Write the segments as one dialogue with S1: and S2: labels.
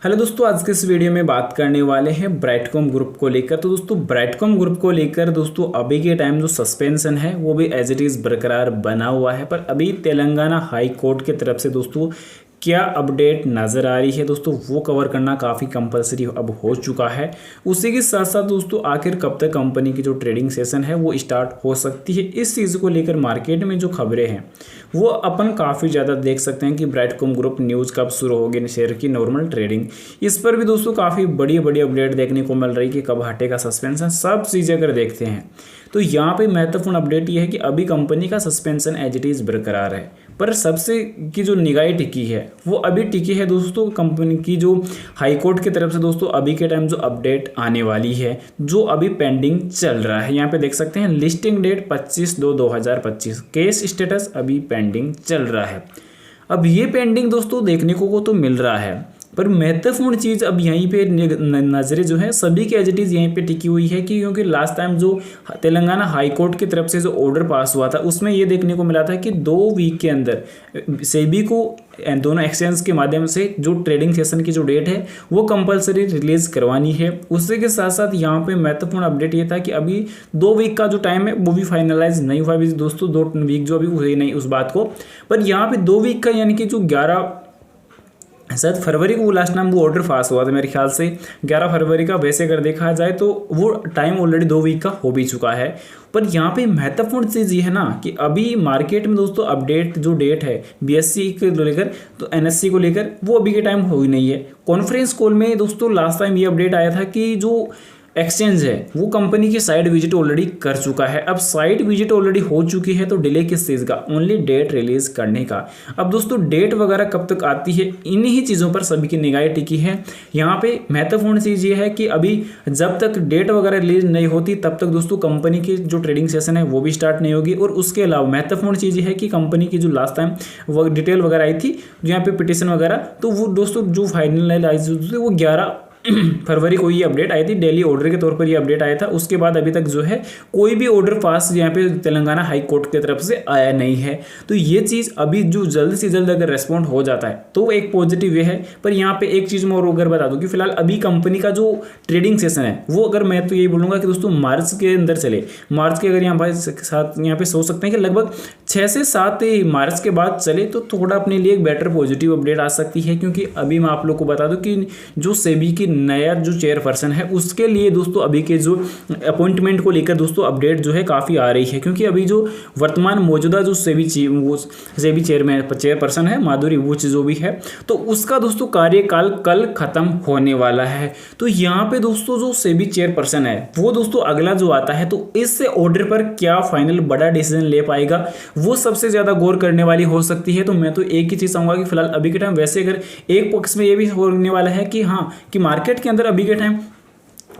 S1: Hello दोस्तों, आज के इस वीडियो में बात करने वाले हैं ब्राइटकॉम ग्रुप को लेकर। तो दोस्तों ब्राइटकॉम ग्रुप को लेकर दोस्तों अभी के टाइम जो सस्पेंशन है वो भी एज इट इज़ बरकरार बना हुआ है। पर अभी तेलंगाना हाई कोर्ट की तरफ से दोस्तों क्या अपडेट नज़र आ रही है दोस्तों, वो कवर करना काफ़ी कंपलसरी अब हो चुका है। उसी के साथ साथ दोस्तों आखिर कब तक कंपनी की जो ट्रेडिंग सेशन है वो स्टार्ट हो सकती है, इस चीज़ को लेकर मार्केट में जो खबरें हैं वो अपन काफ़ी ज़्यादा देख सकते हैं कि ब्राइटकॉम ग्रुप न्यूज़ कब शुरू होगी शेयर की नॉर्मल ट्रेडिंग। इस पर भी दोस्तों काफ़ी बड़ी बड़ी अपडेट देखने को मिल रही है कि कब हटेगा सस्पेंशन, सब चीज़ें अगर देखते हैं तो यहाँ पे महत्वपूर्ण अपडेट ये है कि अभी कंपनी का सस्पेंशन एज इट इज़ बरकरार है। पर सबसे की जो निगाह टिकी है वो अभी टिकी है दोस्तों कंपनी की जो हाई कोर्ट की तरफ से दोस्तों अभी के टाइम जो अपडेट आने वाली है जो अभी पेंडिंग चल रहा है। यहाँ पे देख सकते हैं लिस्टिंग डेट 25/2/2025, केस स्टेटस अभी पेंडिंग चल रहा है। अब ये पेंडिंग दोस्तों देखने को तो मिल रहा है, पर महत्वपूर्ण चीज़ अब यहीं पे नज़रें जो है सभी की एज इट इज़ यहीं पे टिकी हुई है कि क्योंकि लास्ट टाइम जो तेलंगाना हाई कोर्ट की तरफ से जो ऑर्डर पास हुआ था उसमें ये देखने को मिला था कि 2 वीक के अंदर सेबी को दोनों एक्सचेंज के माध्यम से जो ट्रेडिंग सेशन की जो डेट है वो कंपलसरी रिलीज करवानी है। उसी के साथ साथ यहाँ पे महत्वपूर्ण अपडेट ये था कि अभी 2 वीक का जो टाइम है वो भी फाइनलाइज नहीं हुआ अभी दोस्तों, 2 वीक जो अभी हुए नहीं उस बात को। पर यहाँ पे 2 वीक का यानी कि जो 11 शायद फरवरी को वो लास्ट टाइम वो ऑर्डर पास हुआ था मेरे ख्याल से 11 फरवरी का। वैसे अगर देखा जाए तो वो टाइम ऑलरेडी 2 वीक का हो भी चुका है। पर यहाँ पे महत्वपूर्ण चीज़ ये है ना कि अभी मार्केट में दोस्तों अपडेट जो डेट है बीएससी को लेकर तो एनएससी को लेकर वो अभी के टाइम हो ही नहीं है। कॉन्फ्रेंस कॉल में दोस्तों लास्ट टाइम ये अपडेट आया था कि जो एक्सचेंज है वो कंपनी की साइट विजिट ऑलरेडी कर चुका है। अब साइट विजिट ऑलरेडी हो चुकी है तो डिले किस चीज़ का, ओनली डेट रिलीज करने का। अब दोस्तों डेट वगैरह कब तक आती है इन्हीं चीज़ों पर सभी की निगाहें टिकी है। यहाँ पे महत्वपूर्ण चीज़ ये है कि अभी जब तक डेट वगैरह रिलीज नहीं होती तब तक दोस्तों कंपनी की जो ट्रेडिंग सेशन है वो भी स्टार्ट नहीं होगी। और उसके अलावा महत्वपूर्ण चीज़ ये है कि कंपनी की जो लास्ट टाइम वो डिटेल वगैरह आई थी यहाँ पे पिटिशन वगैरह, तो वो दोस्तों जो फाइनलाइज हुई थी वो 11 फरवरी को ये अपडेट आई थी, डेली ऑर्डर के तौर पर ये अपडेट आया था। उसके बाद अभी तक जो है कोई भी ऑर्डर पास यहाँ पे तेलंगाना हाई कोर्ट की तरफ से आया नहीं है। तो ये चीज़ अभी जो जल्द से जल्द अगर रेस्पॉन्ड हो जाता है तो एक पॉजिटिव वे है। पर यहाँ पे एक चीज़ मैं और अगर बता दूँ कि फिलहाल अभी कंपनी का जो ट्रेडिंग सेशन है वो अगर मैं तो यही बोलूँगा कि दोस्तों मार्च के अंदर चले। मार्च के अगर यहाँ पे सोच सकते हैं कि लगभग 6 से 7 मार्च के बाद चले तो थोड़ा अपने लिए एक बेटर पॉजिटिव अपडेट आ सकती है। क्योंकि अभी मैं आप लोग को बता दूँ कि जो सेबी की नया जो चेयरपर्सन है उसके लिए दोस्तों अभी के जो अपॉइंटमेंट को लेकर दोस्तों अपडेट जो है काफ़ी आ रही है। क्योंकि अभी जो वर्तमान मौजूदा जो सेबी चेयरपर्सन है माधुरी वुच जो भी है तो उसका दोस्तों कार्यकाल कल खत्म होने वाला है। तो यहाँ पे दोस्तों जो सेबी चेयरपर्सन है वो दोस्तों अगला जो आता है तो इस ऑर्डर पर क्या फाइनल बड़ा डिसीजन ले पाएगा वो सबसे ज़्यादा गौर करने वाली हो सकती है। तो मैं तो एक ही चीज़ चाहूँगा कि फिलहाल अभी के टाइम वैसे अगर एक पक्ष में ये भी होने वाला है कि हाँ कि मार्केट के अंदर अभी के टाइम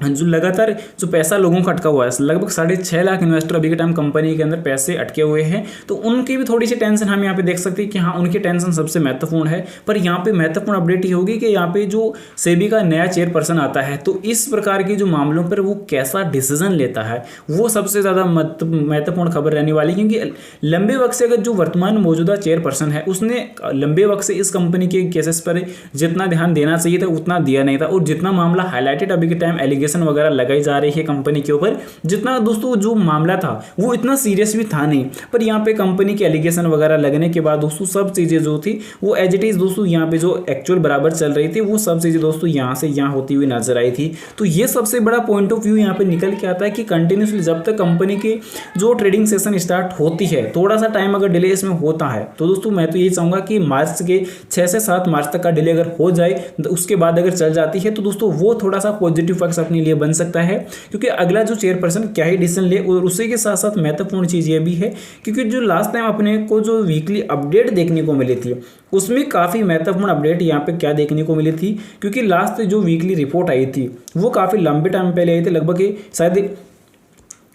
S1: जो लगातार जो पैसा लोगों का अटका हुआ है, लगभग 6.5 लाख इन्वेस्टर अभी के टाइम कंपनी के अंदर पैसे अटके हुए हैं। तो उनकी भी थोड़ी सी टेंशन हम यहाँ पे देख सकते हैं कि हाँ उनकी टेंशन सबसे महत्वपूर्ण है। पर यहाँ पे महत्वपूर्ण अपडेट ये होगी कि यहाँ पे जो सेबी का नया चेयरपर्सन आता है तो इस प्रकार के जो मामलों पर वो कैसा डिसीजन लेता है वो सबसे ज़्यादा महत्वपूर्ण खबर रहने वाली। क्योंकि लंबे वक्त से अगर जो वर्तमान मौजूदा चेयरपर्सन है उसने लंबे वक्त से इस कंपनी के केसेस पर जितना ध्यान देना चाहिए था उतना दिया नहीं था। और जितना मामला हाईलाइटेड अभी के टाइम एलिगेशन वगैरह लगाई जा रही है कंपनी के ऊपर, जितना दोस्तों जो मामला था वो इतना सीरियस भी था नहीं। पर यहाँ पे कंपनी के एलिगेशन वगैरह लगने के बाद दोस्तों सब चीज़ें जो थी वो एज इट इज़ दोस्तों यहाँ पे जो एक्चुअल बराबर चल रही थी वो सब चीज़ें दोस्तों यहाँ से यहाँ होती हुई नजर आई थी। तो ये सबसे बड़ा पॉइंट ऑफ व्यू यहाँ पे निकल के आता है कि कंटिन्यूसली जब तक कंपनी की जो ट्रेडिंग सेशन स्टार्ट होती है थोड़ा सा टाइम अगर डिले इसमें होता है तो दोस्तों मैं तो यही चाहूँगा कि मार्च के 6 से 7 मार्च तक का डिले अगर हो जाए उसके बाद अगर चल जाती है तो दोस्तों वो थोड़ा सा पॉजिटिव पक्ष अपने लिए बन सकता है। क्योंकि अगला जो चेयरपर्सन क्या ही डिसीजन ले और उसी के साथ साथ महत्वपूर्ण चीज़ ये भी है क्योंकि जो लास्ट टाइम अपने को जो वीकली अपडेट देखने को मिली थी उसमें काफ़ी महत्वपूर्ण अपडेट यहाँ पे क्या देखने को मिली थी। क्योंकि लास्ट जो वीकली रिपोर्ट आई थी वो काफ़ी लंबे टाइम पहले आई थी, लगभग शायद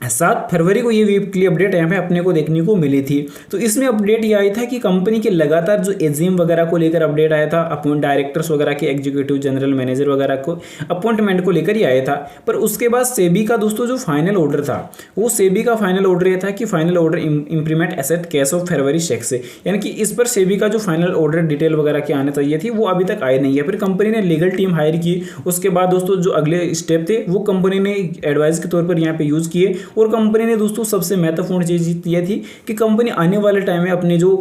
S1: 7 फरवरी को ये वीकली अपडेट यहाँ पे अपने को देखने को मिली थी। तो इसमें अपडेट ये आया था कि कंपनी के लगातार जो एजीएम वगैरह को लेकर अपडेट आया था, अपॉइंट डायरेक्टर्स वगैरह के, एग्जीक्यूटिव जनरल मैनेजर वगैरह को अपॉइंटमेंट को लेकर ही आया था। पर उसके बाद सेबी का दोस्तों जो फाइनल ऑर्डर था, वो सेबी का फाइनल ऑर्डर ये था कि final order implement asset cash of February check से, यानी कि इस पर सेबी का जो फाइनल ऑर्डर डिटेल वगैरह की आने चाहिए थी वो अभी तक आए नहीं है। फिर कंपनी ने लीगल टीम हायर की। उसके बाद दोस्तों जो अगले स्टेप थे वो कंपनी ने एडवाइस के तौर पर यहाँ पे यूज़ किए। और कंपनी ने दोस्तों सबसे महत्वपूर्ण चीज़ ये थी कि कंपनी आने वाले टाइम में अपने जो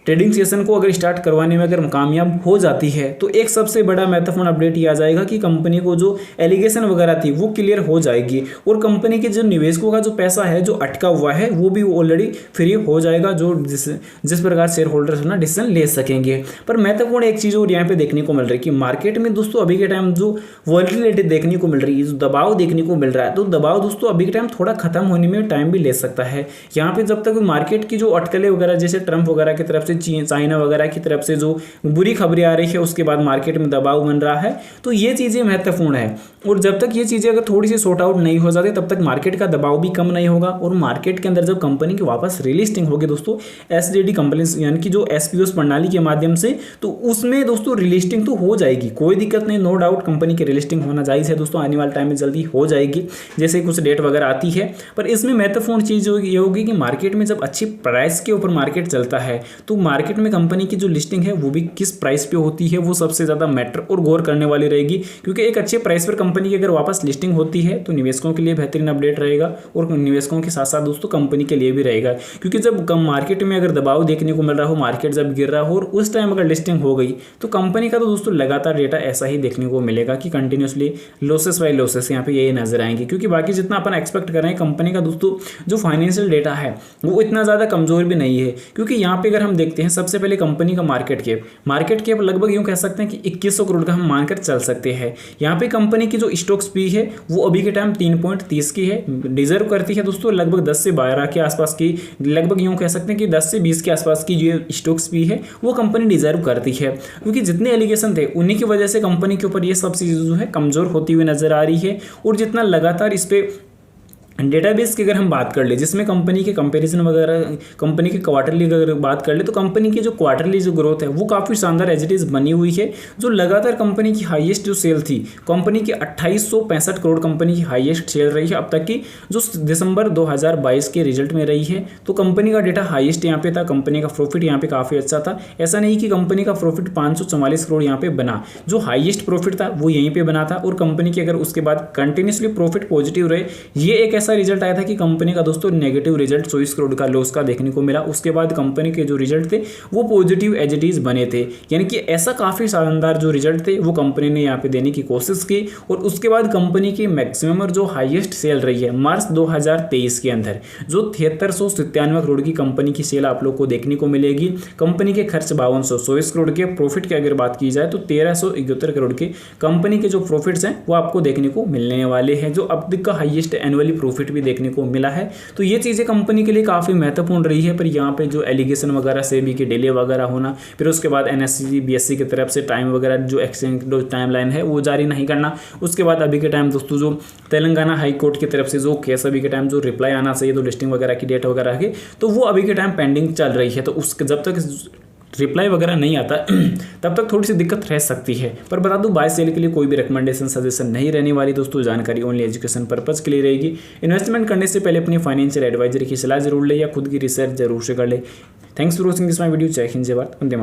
S1: ट्रेडिंग सेशन को अगर स्टार्ट करवाने में अगर कामयाब हो जाती है तो एक सबसे बड़ा महत्वपूर्ण अपडेट ये आ जाएगा कि कंपनी को जो एलिगेशन वगैरह थी वो क्लियर हो जाएगी और कंपनी के जो निवेशकों का जो पैसा है जो अटका हुआ है वो भी ऑलरेडी फ्री हो जाएगा, जो जिस प्रकार शेयर होल्डर्स ना डिसीजन ले सकेंगे। पर महत्वपूर्ण एक चीज़ और यहाँ पे देखने को मिल रही है कि मार्केट में दोस्तों अभी के टाइम जो वॉलेटिलिटी देखने को मिल रही है, जो दबाव देखने को मिल रहा है, तो दबाव दोस्तों अभी के टाइम थोड़ा खत्म होने में टाइम भी ले सकता है। यहाँ पे जब तक मार्केट की जो अटकलें वगैरह जैसे ट्रंप वगैरह की तरफ से चाइना वगैरह की तरफ से जो बुरी खबरें आ रही है, उसके बाद मार्केट में दबाव बन रहा है, तो ये चीज़ें महत्वपूर्ण है। और जब तक ये चीज़ें अगर थोड़ी सी सॉर्ट आउट नहीं हो जाती तब तक मार्केट का दबाव भी कम नहीं होगा। और मार्केट के अंदर जब कंपनी की वापस रिलिस्टिंग होगी दोस्तों एसडीडी कंपनी यानी कि जो एसपीओस प्रणाली के माध्यम से, तो उसमें दोस्तों रिलिस्टिंग तो हो जाएगी, कोई दिक्कत नहीं, नो डाउट कंपनी की रिलिस्टिंग होना जायज़ है दोस्तों, आने वाले टाइम में जल्दी हो जाएगी जैसे कुछ डेट वगैरह आती है। पर इसमें महत्वपूर्ण चीज़ ये होगी कि मार्केट में जब अच्छी प्राइस के ऊपर मार्केट चलता है तो मार्केट में कंपनी की जो लिस्टिंग है वो भी किस प्राइस पे होती है वो सबसे ज़्यादा मैटर और गौर करने वाली रहेगी। क्योंकि एक अच्छे प्राइस पर कंपनी की अगर वापस लिस्टिंग होती है तो निवेशकों के लिए बेहतरीन अपडेट रहेगा और निवेशकों के साथ साथ दोस्तों कंपनी के लिए भी रहेगा। क्योंकि जब कम मार्केट में अगर दबाव देखने को मिल रहा हो, मार्केट जब गिर रहा हो और उस टाइम अगर लिस्टिंग हो गई तो कंपनी का तो दोस्तों लगातार डेटा ऐसा ही देखने को मिलेगा कि कंटिन्यूसली लॉसेस बाय लॉसेस यहाँ पे यही नजर आएंगे। क्योंकि बाकी जितना अपन एक्सपेक्ट कर रहे हैं कंपनी का दोस्तों जो फाइनेंशियल डेटा है वो इतना ज़्यादा कमजोर भी नहीं है। क्योंकि यहाँ पे अगर हम देखते हैं सबसे पहले कंपनी का मार्केट कैप लगभग यूं कह सकते हैं कि 2100 करोड़ का हम मानकर चल सकते हैं। यहाँ पे कंपनी की जो स्टॉक्स पी है वो अभी के टाइम 3.30 की है, डिजर्व करती है दोस्तों लगभग 10 से 12 के आसपास की, लगभग यूं कह सकते हैं कि 10 से 20 के आसपास की जो स्टॉक्स पी है वो कंपनी डिजर्व करती है। क्योंकि जितने एलिगेशन थे उन्हीं की वजह से कंपनी के ऊपर ये सब चीज़ें जो है कमजोर होती हुई नजर आ रही है। और जितना लगातार इस पे डेटाबेस की अगर हम बात कर ले जिसमें कंपनी के कंपैरिजन वगैरह कंपनी के क्वार्टरली अगर बात कर ले तो कंपनी की जो क्वार्टरली जो ग्रोथ है वो काफ़ी शानदार एज इट इज़ बनी हुई है। जो लगातार कंपनी की हाईएस्ट जो सेल थी, कंपनी की 2865 करोड़ कंपनी की हाईएस्ट सेल रही है अब तक की, जो दिसंबर 2022 के रिजल्ट में रही है। तो कंपनी का डेटा हाईएस्ट यहाँ पे था, कंपनी का प्रॉफिट यहाँ पे काफ़ी अच्छा था। ऐसा नहीं कि कंपनी का प्रॉफिट 544 करोड़ यहाँ पे बना, जो हाईएस्ट प्रॉफिट था वो यहीं पे बना था। और कंपनी की अगर उसके बाद कंटिन्यूसली प्रॉफिट पॉजिटिव रहे, ये एक ऐसा रिजल्ट आया था कि कंपनी का दोस्तों नेगेटिव रिजल्ट 24 करोड़ का लॉस का देखने को मिला। उसके बाद कंपनी के जो रिजल्ट थे वो पॉजिटिव एज इट इज बने थे। यानी कि ऐसा काफ़ी शानदार जो रिजल्ट थे वो कंपनी ने यहाँ पे देने की कोशिश की। और उसके बाद कंपनी की मैक्सिमम और जो हाईएस्ट सेल रही है मार्च 2023 के अंदर, जो 7397 करोड़ की कंपनी की सेल आप लोग को देखने को मिलेगी। कंपनी के खर्च 5224 करोड़ के, प्रॉफिट की अगर बात की जाए तो 1371 करोड़ के कंपनी के जो प्रॉफिट्स हैं वो आपको देखने को मिलने वाले हैं, जो अब तक का हाईएस्ट एनुअली प्रॉफिट भी देखने को मिला है। तो ये चीज़ें कंपनी के लिए काफ़ी महत्वपूर्ण रही है। पर यहाँ पे जो एलिगेशन वगैरह सेबी के डिले वगैरह होना, फिर उसके बाद एनएससी बीएससी की तरफ से टाइम वगैरह जो एक्सचेंज जो टाइम लाइन है वो जारी नहीं करना, उसके बाद अभी के टाइम दोस्तों जो तेलंगाना हाई कोर्ट की तरफ से जो केस अभी के टाइम जो रिप्लाई आना चाहिए तो लिस्टिंग वगैरह की डेट वगैरह की, तो वो अभी के टाइम पेंडिंग चल रही है। तो उसके जब तक रिप्लाई वगैरह नहीं आता तब तक थोड़ी सी दिक्कत रह सकती है। पर बता दूं बाय सेल के लिए कोई भी रिकमेंडेशन सजेशन नहीं रहने वाली दोस्तों, जानकारी ओनली एजुकेशन पर्पज के लिए रहेगी। इन्वेस्टमेंट करने से पहले अपनी फाइनेंशियल एडवाइजरी की सलाह जरूर ले या खुद की रिसर्च जरूर से कर ले। Thanks for watching this my video. जय हिंद, जय भारत, वंदे मातरम।